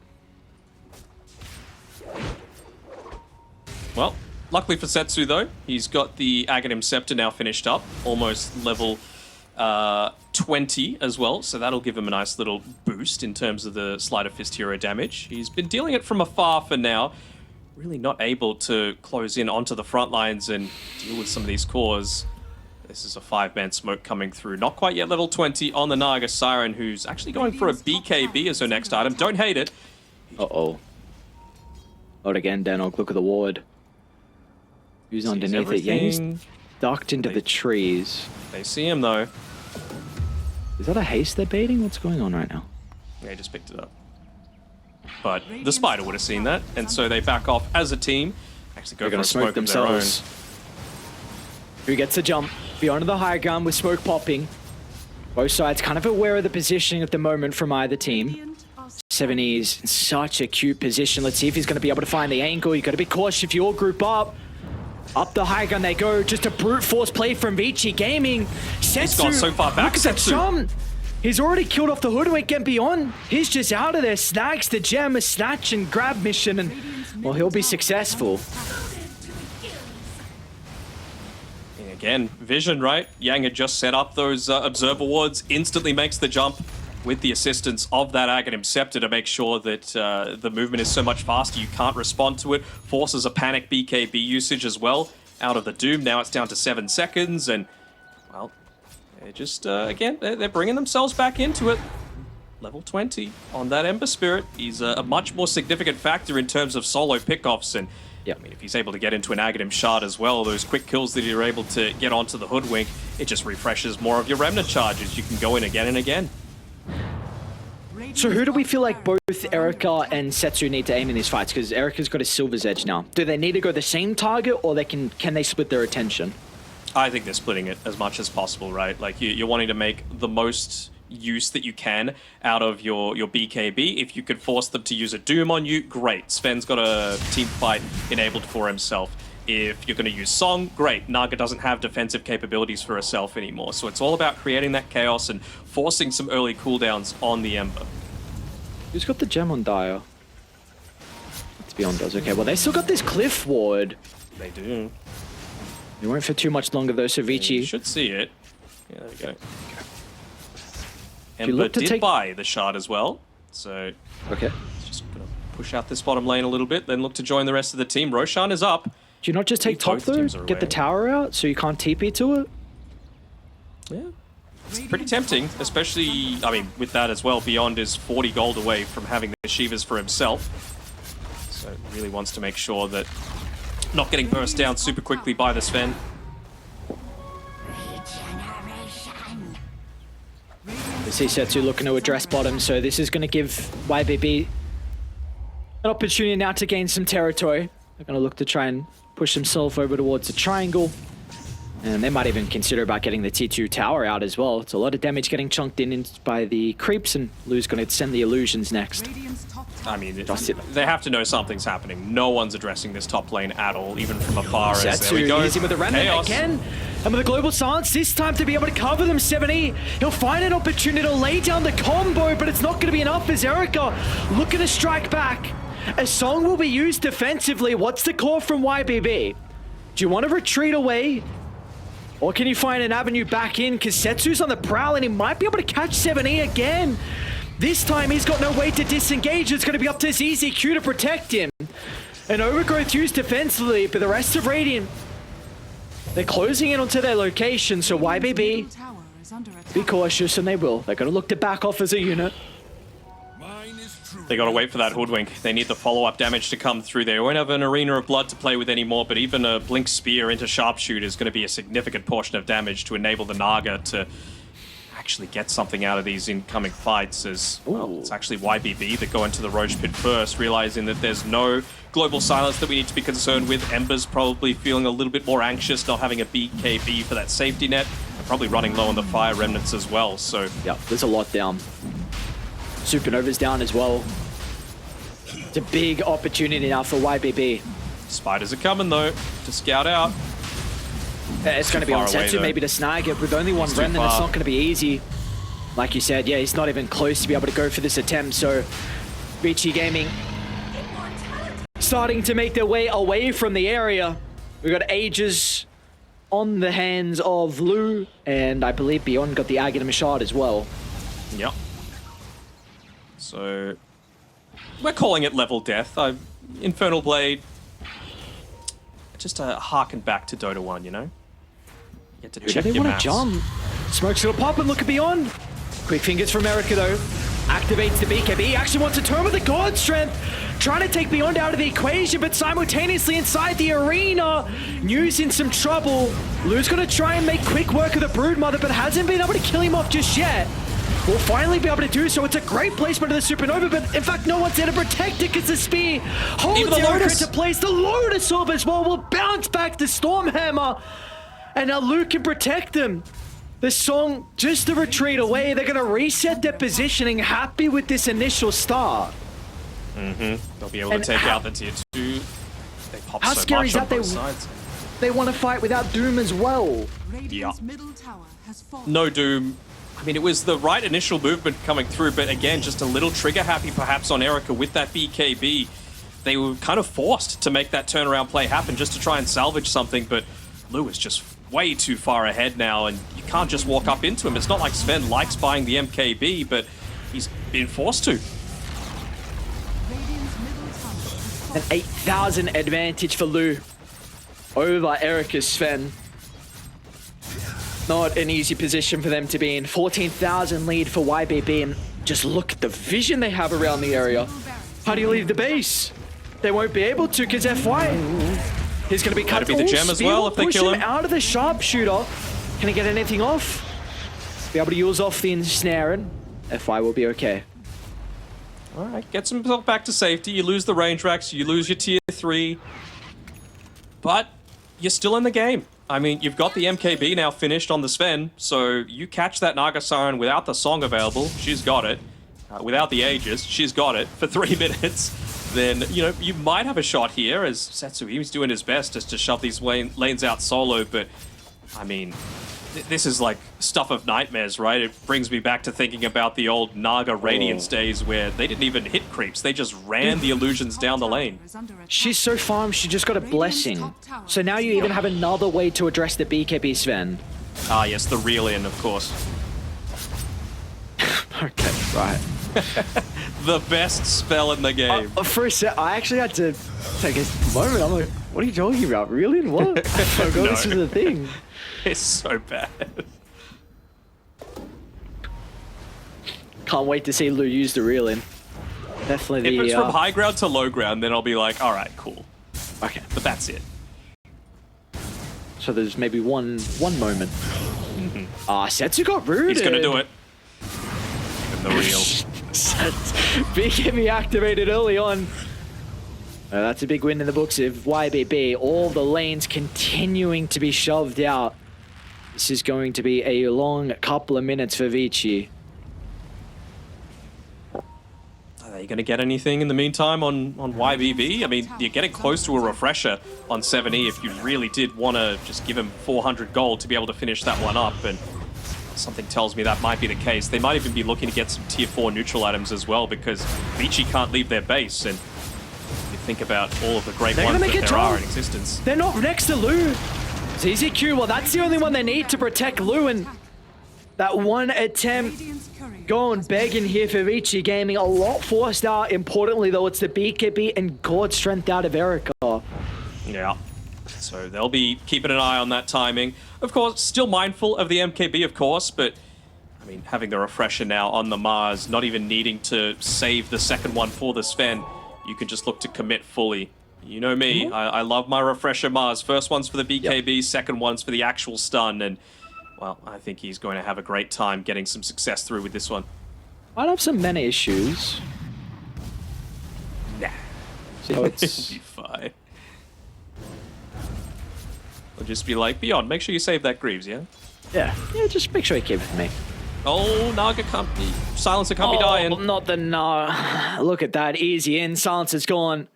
Speaker 2: Well, luckily for Setsu, though, he's got the Aghanim Scepter now finished up, almost level 20 as well, so that'll give him a nice little boost in terms of the Sleight of Fist hero damage. He's been dealing it from afar for now, really not able to close in onto the front lines and deal with some of these cores. This is a 5-man smoke coming through. Not quite yet level 20 on the Naga Siren, who's actually going for a BKB as her next item. Don't hate it.
Speaker 1: Uh-oh. Not again, Danog. Look at the ward. Who's underneath it? Yeah, he's ducked into the trees.
Speaker 2: They see him, though.
Speaker 1: Is that a haste they're baiting? What's going on right now?
Speaker 2: Yeah, he just picked it up. But the spider would have seen that, and so they back off as a team. Actually go for a smoke themselves.
Speaker 1: Who gets a jump beyond the high ground with smoke popping? Both sides kind of aware of the positioning at the moment from either team. 70's in such a cute position. Let's see if he's going to be able to find the angle. You've got to be cautious if you all group up. Up the high ground they go. Just a brute force play from Vici Gaming. Setsu,
Speaker 2: he's gone so far back,
Speaker 1: look at the jump. He's already killed off the hoodwink and beyond. He's just out of there. Snags the gem, a snatch and grab mission, and well, he'll be successful.
Speaker 2: And again, vision, right? Yang had just set up those observer wards, instantly makes the jump with the assistance of that Aghanim Scepter to make sure that the movement is so much faster you can't respond to it. Forces a panic BKB usage as well out of the Doom. Now it's down to 7 seconds, and well, they're just, again, they're bringing themselves back into it. Level 20 on that Ember Spirit. He's a much more significant factor in terms of solo pickoffs, and yeah, I mean, if he's able to get into an Aghanim Shard as well, those quick kills that you're able to get onto the Hoodwink, it just refreshes more of your Remnant charges. You can go in again and again.
Speaker 1: So who do we feel like both Erica and Setsu need to aim in these fights? Because Erica's got a Silver's Edge now. Do they need to go the same target, or can they split their attention?
Speaker 2: I think they're splitting it as much as possible, right? Like, you're wanting to make the most use that you can out of your BKB. If you could force them to use a Doom on you, great. Sven's got a team fight enabled for himself. If you're going to use Song, great. Naga doesn't have defensive capabilities for herself anymore. So it's all about creating that chaos and forcing some early cooldowns on the Ember.
Speaker 1: Who's got the gem on Dire? It's Beyond does. Okay, well, they still got this Cliff Ward.
Speaker 2: They do.
Speaker 1: They won't for too much longer, though, so Vici.
Speaker 2: You should see it. Yeah, there we go. Ember did buy the shard as well, so...
Speaker 1: Okay.
Speaker 2: Just gonna push out this bottom lane a little bit, then look to join the rest of the team. Roshan is up.
Speaker 1: Do you not just take top, though? Get the tower out so you can't TP to it?
Speaker 2: Yeah. It's pretty tempting, especially, I mean, with that as well, Beyond is 40 gold away from having the Shivas for himself. So really wants to make sure that not getting burst down super quickly by the Sven.
Speaker 1: We see Setsu looking to address bottom, so this is going to give YBB an opportunity now to gain some territory. They're going to look to try and push themselves over towards the triangle. And they might even consider about getting the T2 tower out as well. It's a lot of damage getting chunked in by the creeps, and Lou's going to send the illusions next.
Speaker 2: I mean, they have to know something's happening. No one's addressing this top lane at all, even from afar.
Speaker 1: Setsu,
Speaker 2: there we go.
Speaker 1: He's in with the Remnant again. And with a global silence, this time to be able to cover them, 70. He'll find an opportunity to lay down the combo, but it's not going to be enough as Erica looking to strike back. A song will be used defensively. What's the call from YBB? Do you want to retreat away? Or can you find an avenue back in? Because Setsu's on the prowl and he might be able to catch 70 again. This time he's got no way to disengage. It's going to be up to his EZQ to protect him. And Overgrowth used defensively, but the rest of Radiant, they're closing in onto their location. So YBB, be cautious, and they will. They're going to look to back off as a unit.
Speaker 2: They got to wait for that Hoodwink. They need the follow-up damage to come through. They won't have an Arena of Blood to play with anymore, but even a Blink Spear into Sharpshoot is going to be a significant portion of damage to enable the Naga to actually get something out of these incoming fights as, well,
Speaker 1: Ooh.
Speaker 2: it's actually YBB that go into the Roach Pit first, realizing that there's no global silence that we need to be concerned with. Ember's probably feeling a little bit more anxious, not having a BKB for that safety net, and probably running low on the fire remnants as well, so...
Speaker 1: Yeah, there's a lot down. Supernova's down as well. It's a big opportunity now for YBB.
Speaker 2: Spiders are coming though, to scout out.
Speaker 1: It's going to be on Setsu maybe to snag it. With only one remnant, it's not going to be easy. Like you said, yeah, he's not even close to be able to go for this attempt, so... Vici Gaming starting to make their way away from the area. We've got Aegis on the hands of Lu, and I believe Beyond got the Aghanim shard as well.
Speaker 2: Yep. So... we're calling it level death. Infernal Blade... just harken back to Dota 1, you know? You get to check your maps.
Speaker 1: They want to jump. Smoke's gonna pop and look at Beyond. Quick fingers from Erica though. Activates the BKB. He actually wants to turn with the God Strength. Trying to take Beyond out of the equation, but simultaneously inside the arena, New's in some trouble. Lu's gonna try and make quick work of the Broodmother, but hasn't been able to kill him off just yet. Will finally be able to do so. It's a great placement of the Supernova, but in fact, no one's there to protect it because the spear holds Erica into place. The Lotus Orb as well will bounce back to Stormhammer, and now Lu can protect them. The Song just a retreat away. They're going to reset their positioning, happy with this initial start.
Speaker 2: They'll be able to take out the tier 2. They pop
Speaker 1: how
Speaker 2: so
Speaker 1: scary
Speaker 2: much
Speaker 1: is
Speaker 2: on
Speaker 1: that
Speaker 2: both sides.
Speaker 1: they want to fight without Doom as well?
Speaker 2: Yeah. No Doom. I mean, it was the right initial movement coming through, but again, just a little trigger happy perhaps on Erica with that BKB. They were kind of forced to make that turnaround play happen just to try and salvage something, but Lu is just way too far ahead now, and you can't just walk up into him. It's not like Sven likes buying the MKB, but he's been forced to.
Speaker 1: An 8,000 advantage for Lu over Erica's Sven. Not an easy position for them to be in. 14,000 lead for YBB, and just look at the vision they have around the area. How do you leave the base? They won't be able to because FY. He's going to be cut.
Speaker 2: That'd be the gem as well if they kill him.
Speaker 1: Out of the sharpshooter. Can he get anything off? Be able to use off the ensnaring. FY will be okay.
Speaker 2: All right, gets himself back to safety. You lose the range racks, you lose your tier 3, but you're still in the game. I mean, you've got the MKB now finished on the Sven, so you catch that Naga Siren without the Song available, she's got it. Without the Aegis, she's got it for 3 minutes. Then, you know, you might have a shot here as Setsuhi's doing his best just to shove these lanes out solo, but, I mean, this is like stuff of nightmares, right? It brings me back to thinking about the old Naga Radiance days where they didn't even hit creeps, they just ran the illusions down the lane.
Speaker 1: She's so farmed, she just got a blessing. So now you even have another way to address the BKB, Sven.
Speaker 2: Ah, yes, the reel-in, of course.
Speaker 1: Okay, right.
Speaker 2: The best spell in the game.
Speaker 1: For a sec, I actually had to take a moment. I'm like, what are you talking about? Really? What? I forgot this was a thing.
Speaker 2: It's so bad.
Speaker 1: Can't wait to see Lu use the reel-in. Definitely
Speaker 2: If it's from high ground to low ground, then I'll be like, all right, cool.
Speaker 1: Okay.
Speaker 2: But that's it.
Speaker 1: So there's maybe one moment. Setsu got rooted.
Speaker 2: He's gonna do it. Give him the reel.
Speaker 1: BKB activated early on. That's a big win in the books of YBB. All the lanes continuing to be shoved out. This is going to be a long couple of minutes for Vici.
Speaker 2: Are they going to get anything in the meantime on YBB? I mean, you're getting close to a refresher on 7E if you really did want to just give him 400 gold to be able to finish that one up. And something tells me that might be the case. They might even be looking to get some tier 4 neutral items as well because Vici can't leave their base. And you think about all of the great ones that there are in existence.
Speaker 1: They're not next to Lu. ZZQ, well, that's the only one they need to protect Lu, and that one attempt going begging here for Vici Gaming. A lot forced out. Importantly, though, it's the BKB and God Strength out of Erica.
Speaker 2: Yeah. So they'll be keeping an eye on that timing. Of course, still mindful of the MKB, of course, but I mean, having the refresher now on the Mars, not even needing to save the second one for the Sven, you can just look to commit fully. You know me, I love my refresher Mars. First one's for the BKB, second one's for the actual stun, and well, I think he's going to have a great time getting some success through with this one.
Speaker 1: Might have some mana issues.
Speaker 2: Nah.
Speaker 1: So
Speaker 2: It'll
Speaker 1: it's
Speaker 2: be fine. I'll just be like, Beyond, make sure you save that Greaves, yeah?
Speaker 1: yeah. Just make sure you keep it for me.
Speaker 2: Oh, Naga can't be... Silencer can't be dying.
Speaker 1: Not the Look at that. Easy in. Silencer's gone.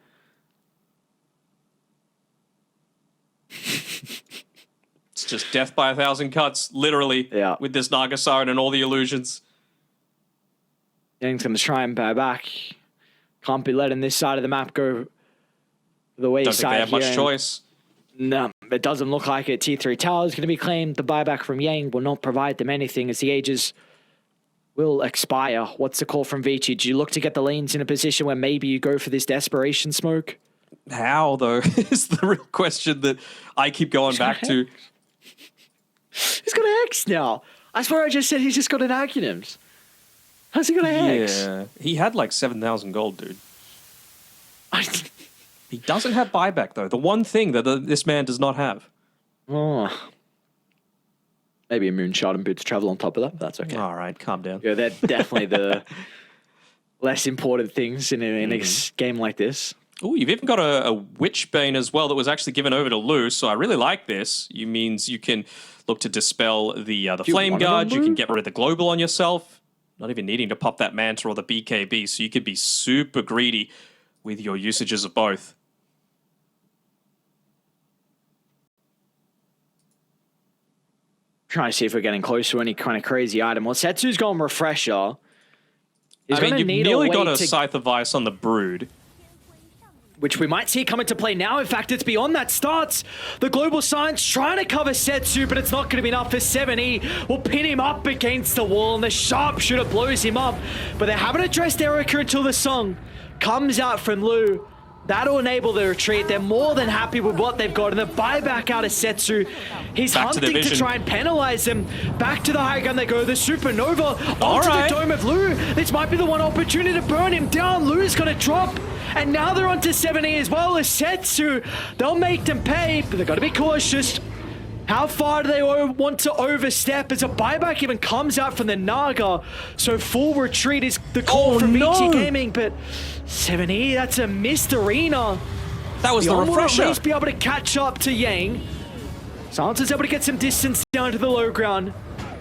Speaker 2: It's just death by 1,000 cuts, literally, with this Naga Siren and all the illusions.
Speaker 1: Yang's going to try and bow back. Can't be letting this side of the map go the way
Speaker 2: Don't think they have much choice.
Speaker 1: No, it doesn't look like it. T3 Tower is going to be claimed. The buyback from Yang will not provide them anything as the ages will expire. What's the call from Vici? Do you look to get the lanes in a position where maybe you go for this desperation smoke?
Speaker 2: How, though, is the real question that I keep going back to.
Speaker 1: He's got an X now. I swear I just said he's just got an Acronyms. How's he got an X?
Speaker 2: Yeah, he had like 7,000 gold, dude. He doesn't have buyback, though. The one thing that this man does not have.
Speaker 1: Oh. Maybe a moonshot and boots travel on top of that, but that's okay.
Speaker 2: All right, calm down.
Speaker 1: Yeah, they're definitely the less important things in a game like this.
Speaker 2: Oh, you've even got a Witchbane as well that was actually given over to Lou, so I really like this. It means you can look to dispel the Flame Guard, you can get rid of the Global on yourself, not even needing to pop that Manta or the BKB, so you could be super greedy with your usages of both.
Speaker 1: Trying to see if we're getting close to any kind of crazy item. Well, Setsu's gone Refresher.
Speaker 2: I mean, you've nearly got a Scythe of Ice on the Brood.
Speaker 1: Which we might see come into play now. In fact, it's beyond that starts. The Global Science trying to cover Setsu, but it's not going to be enough for 7E. Will pin him up against the wall, and the Sharpshooter blows him up. But they haven't addressed Erica until the song comes out from Lou. That'll enable the retreat. They're more than happy with what they've got. And the buyback out of Setsu. He's hunting to try and penalize them. Back to the high gun they go. The Supernova onto the Dome of Lou. This might be the one opportunity to burn him down. Lou's going to drop. And now they're onto 7E as well as Setsu. They'll make them pay, but they've got to be cautious. How far do they want to overstep as a buyback even comes out from the Naga? So full retreat is the call from Vici Gaming, but 7E, that's a missed arena.
Speaker 2: That was the Refresher.
Speaker 1: Will at least be able to catch up to Yang. Silencer's able to get some distance down to the low ground,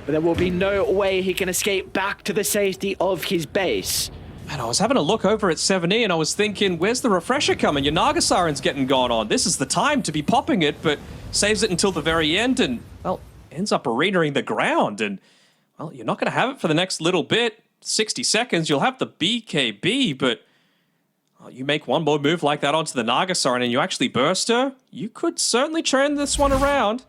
Speaker 1: but there will be no way he can escape back to the safety of his base.
Speaker 2: Man, I was having a look over at 7E and I was thinking, where's the Refresher coming? Your Naga Siren's getting gone on. This is the time to be popping it, but saves it until the very end and, well, ends up arenaing the ground. And, well, you're not going to have it for the next little bit. 60 seconds, you'll have the BKB, but you make one more move like that onto the Naga Siren and you actually burst her, you could certainly turn this one around.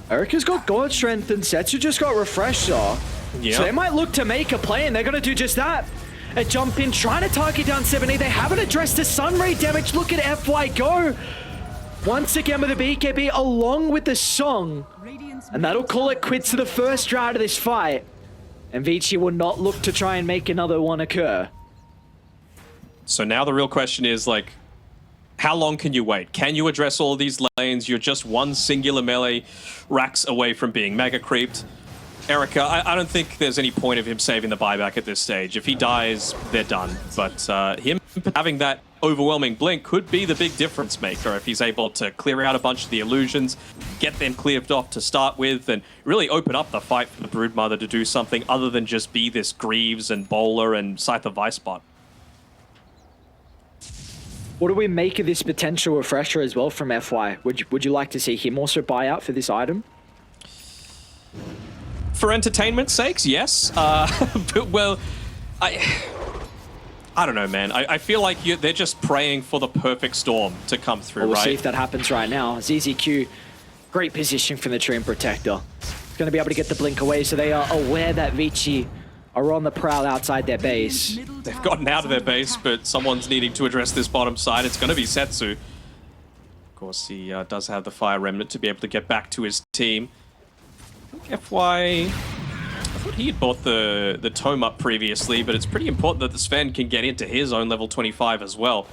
Speaker 1: Erica's got God Strength and Setsu just got Refresher.
Speaker 2: Yep.
Speaker 1: So they might look to make a play, and they're going to do just that. A jump in, trying to target down 7E. They haven't addressed the Sun Ray damage. Look at FY go. Once again with the BKB along with the song. And that'll call it quits to the first round of this fight. And Vici will not look to try and make another one occur.
Speaker 2: So now the real question is, like, how long can you wait? Can you address all these lanes? You're just one singular melee racks away from being mega creeped. Erica, I don't think there's any point of him saving the buyback at this stage. If he dies, they're done. But him having that overwhelming blink could be the big difference maker if he's able to clear out a bunch of the illusions, get them cleared off to start with, and really open up the fight for the Broodmother to do something other than just be this Greaves and Bowler and Scythe of Ice bot.
Speaker 1: What do we make of this potential Refresher as well from FY? Would you like to see him also buy out for this item?
Speaker 2: For entertainment's sakes, yes. But, well, I don't know, man. I feel like they're just praying for the perfect storm to come through,
Speaker 1: well, we'll
Speaker 2: right?
Speaker 1: see if that happens right now. ZZQ, great position from the Treant Protector. He's going to be able to get the blink away, so they are aware that Vici are on the prowl outside their base.
Speaker 2: They've gotten out of their base, but someone's needing to address this bottom side. It's going to be Setsu. Of course, he does have the Fire Remnant to be able to get back to his team. FY, I thought he had bought the Tome up previously, but it's pretty important that the Sven can get into his own level 25 as well.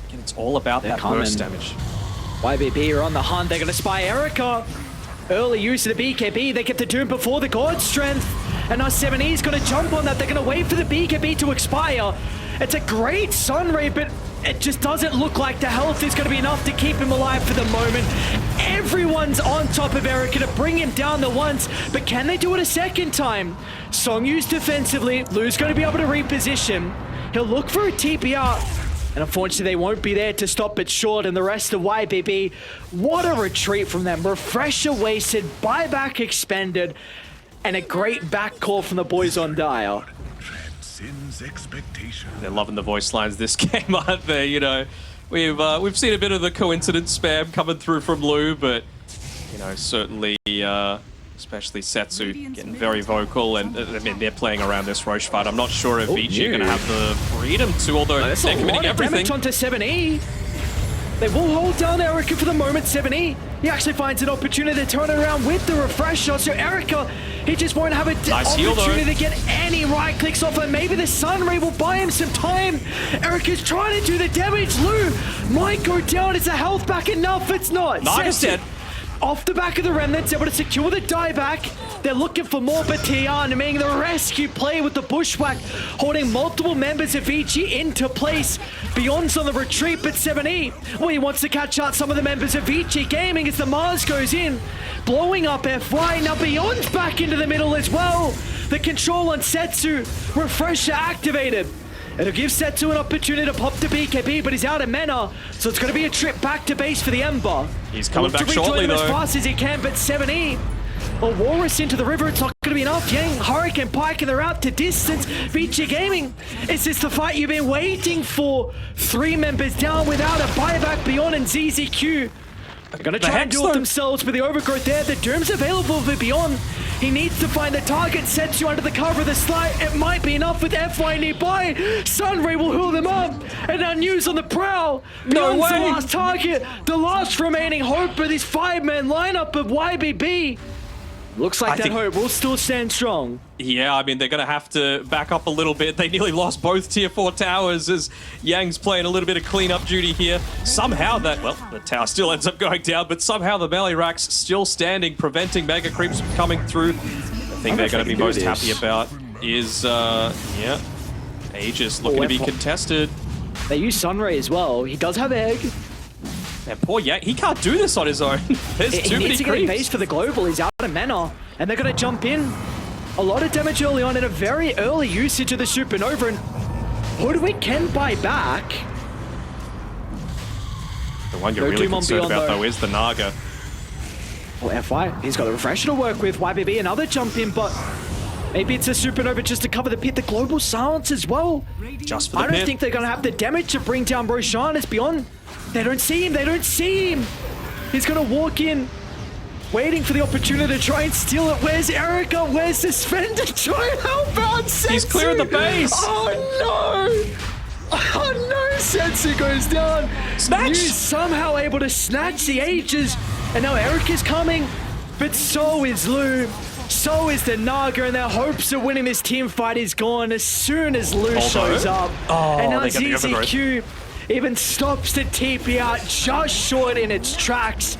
Speaker 2: Again, it's all about that burst damage.
Speaker 1: YBB are on the hunt. They're going to spy Erica. Early use of the BKB. They get the Doom before the God Strength. And now 7E's going to jump on that. They're going to wait for the BKB to expire. It's a great Sunray, but it just doesn't look like the health is going to be enough to keep him alive for the moment. Everyone's on top of Erica to bring him down the once, but can they do it a second time? Song used defensively. Lou's going to be able to reposition. He'll look for a TPR. And unfortunately, they won't be there to stop it short. And the rest of YBB, what a retreat from them. Refresher wasted, buyback expended, and a great back call from the boys on Dire.
Speaker 2: They're loving the voice lines this game, aren't they? You know, we've seen a bit of the coincidence spam coming through from Lou, but you know, certainly, especially Setsu getting very vocal, and I mean they're playing around this Roche fight. I'm not sure if Vici are going to have the freedom to, although they're committing everything.
Speaker 1: Damage onto 7E. They will hold down Erica for the moment. 7E, he actually finds an opportunity to turn it around with the refresher. So Erica, he just won't have an opportunity to get any right clicks off, and maybe the Sunray will buy him some time. Erica's trying to do the damage. Lou might go down. Is the health back enough? It's not.
Speaker 2: Naga's dead.
Speaker 1: Off the back of the Remnants, able to secure the dieback. They're looking for more, but Tian making the rescue play with the bushwhack, holding multiple members of Vici into place. Beyond's on the retreat, but 7E, well, he wants to catch out some of the members of Vici Gaming as the Mars goes in, blowing up FY. Now Beyond's back into the middle as well. The control on Setsu, refresher activated. It'll give Setsu an opportunity to pop the BKB, but he's out of mana, so it's going to be a trip back to base for the Ember.
Speaker 2: He's coming back shortly, though.
Speaker 1: As fast as he can, but 7E, a Walrus into the river, it's not going to be enough. Yang, Hurricane, Pike, and they're out to distance. Vici Gaming, is this the fight you've been waiting for? 3 members down without a buyback. Beyond and ZZQ. They're going to try and do it themselves with the overgrowth there. The Doom's available for Beyond. He needs to find the target, Setsu under the cover of the slide. It might be enough with FY nearby. Sunray will heal them up. And now News on the prowl. Beyond's the last target. The last remaining hope of this 5-man lineup of YBB. Looks like that hope will still stand strong.
Speaker 2: Yeah, I mean, they're going to have to back up a little bit. They nearly lost both tier 4 towers as Yang's playing a little bit of cleanup duty here. Somehow the tower still ends up going down, but somehow the melee rack's still standing, preventing mega creeps from coming through. The thing they're going to be most happy about is, Aegis looking to be contested.
Speaker 1: They use Sunray as well. He does have Egg.
Speaker 2: And poor Yang, he can't do this on his own. There's too many creeps. He needs to get base
Speaker 1: for the global. He's out of mana, and they're going to jump in. A lot of damage early on and a very early usage of the Supernova, and Hoodwink can buy back.
Speaker 2: The one you're really concerned about, though, is the Naga.
Speaker 1: Well, FY, he's got the refresher to work with. YBB, another jump in, but maybe it's a Supernova just to cover the pit. The global silence as well.
Speaker 2: Just for the
Speaker 1: I don't think they're going to have the damage to bring down Roshan. It's Beyond. They don't see him. They don't see him. He's going to walk in, waiting for the opportunity to try and steal it. Where's Erica? Where's the Spender? Try and help out Setsu.
Speaker 2: He's clearing the base.
Speaker 1: Oh, no. Oh, no. Setsu goes down.
Speaker 2: Snatch.
Speaker 1: He's somehow able to snatch the Aegis. And now Erica's coming, but so is Lou. So is the Naga, and their hopes of winning this team fight is gone as soon as Lou shows up.
Speaker 2: Oh,
Speaker 1: and now ZZQ even stops the TP out just short in its tracks.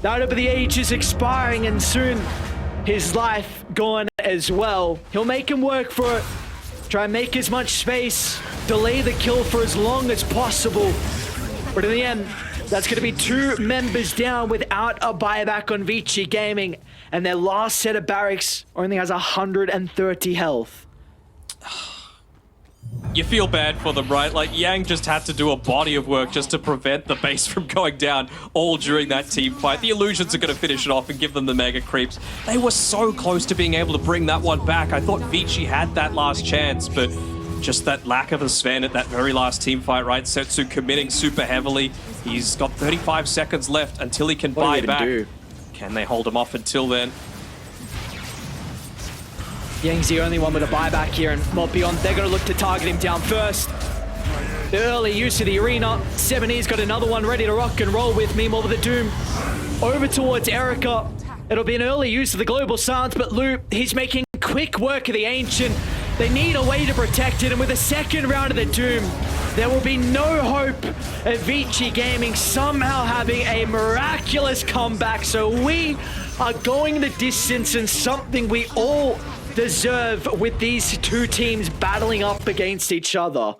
Speaker 1: That'll be the Aegis expiring, and soon his life gone as well. He'll make him work for it. Try and make as much space. Delay the kill for as long as possible. But in the end, that's going to be 2 members down without a buyback on Vici Gaming. And their last set of barracks only has 130 health.
Speaker 2: You feel bad for them, right? Like, Yang just had to do a body of work just to prevent the base from going down all during that team fight. The Illusions are going to finish it off and give them the mega creeps. They were so close to being able to bring that one back. I thought Vici had that last chance, but just that lack of a Sven at that very last team fight, right? Setsu committing super heavily. He's got 35 seconds left until he can buy back. Can they hold him off until then?
Speaker 1: Yang's the only one with a buyback here, and well, Beyond, they're going to look to target him down first. The early use of the arena. 7E's got another one ready to rock and roll with. Meanwhile, with the Doom over towards Erica. It'll be an early use of the global silence, but Lou, he's making quick work of the Ancient. They need a way to protect it, and with a second round of the Doom, there will be no hope of Vici Gaming somehow having a miraculous comeback. So we are going the distance, and something we all deserve with these two teams battling up against each other.